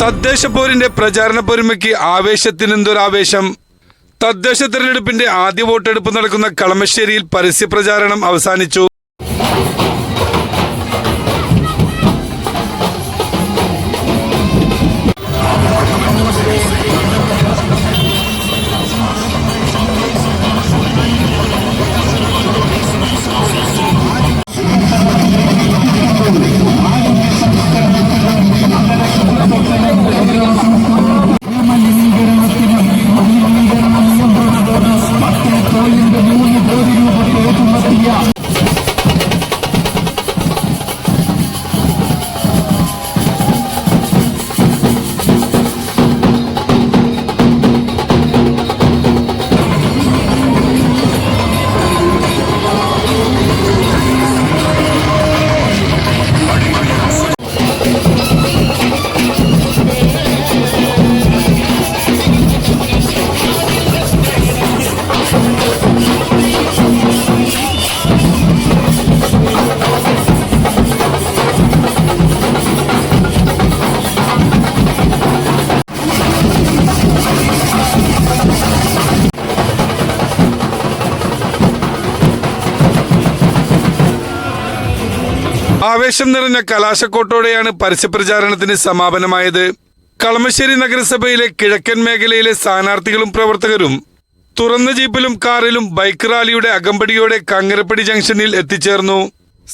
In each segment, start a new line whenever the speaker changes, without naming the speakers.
തദ്ദേശ പോരിന്റെ പ്രചാരണ പൊരുമയ്ക്ക് ആവേശത്തിനെന്തൊരാവേശം. തദ്ദേശ തെരഞ്ഞെടുപ്പിന്റെ ആദ്യ വോട്ടെടുപ്പ് നടക്കുന്ന കളമശ്ശേരിയിൽ പരസ്യപ്രചാരണം അവസാനിച്ചു. ആവേശം നിറഞ്ഞ കലാശക്കോട്ടോടെയാണ് പരസ്യപ്രചാരണത്തിന് സമാപനമായത്. കളമശ്ശേരി നഗരസഭയിലെ കിഴക്കൻ മേഖലയിലെ സ്ഥാനാർത്ഥികളും പ്രവർത്തകരും തുറന്ന ജീപ്പിലും കാറിലും ബൈക്ക് റാലിയുടെ അകമ്പടിയോടെ കങ്ങരപ്പടി ജംഗ്ഷനിൽ എത്തിച്ചേർന്നു.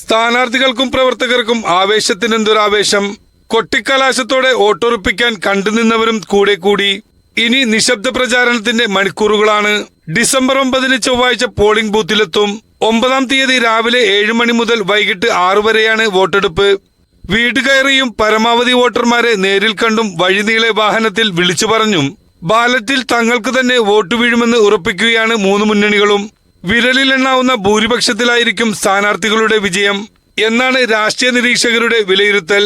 സ്ഥാനാർത്ഥികൾക്കും പ്രവർത്തകർക്കും ആവേശത്തിനെന്തൊരാവേശം. കൊട്ടിക്കലാശത്തോടെ വോട്ടുറപ്പിക്കാൻ കണ്ടുനിന്നവരും കൂടെ കൂടി. ഇനി നിശബ്ദ പ്രചാരണത്തിന്റെ മണിക്കൂറുകളാണ്. ഡിസംബർ 9 ചൊവ്വാഴ്ച പോളിംഗ് ബൂത്തിലെത്തും. 9-ാം തീയതി രാവിലെ 7 മണി മുതൽ വൈകിട്ട് 6 വരെയാണ് വോട്ടെടുപ്പ്. വീട് കയറിയും പരമാവധി വോട്ടർമാരെ നേരിൽ കണ്ടും വഴിനീളെ വാഹനത്തിൽ വിളിച്ചു പറഞ്ഞും ബാലറ്റിൽ തങ്ങൾക്ക് തന്നെ വോട്ട് വീഴുമെന്ന് ഉറപ്പിക്കുകയാണ് മൂന്ന് മുന്നണികളും. വിരലിലെണ്ണാവുന്ന ഭൂരിപക്ഷത്തിലായിരിക്കും സ്ഥാനാർത്ഥികളുടെ വിജയം എന്നാണ് രാഷ്ട്രീയ നിരീക്ഷകരുടെ വിലയിരുത്തൽ.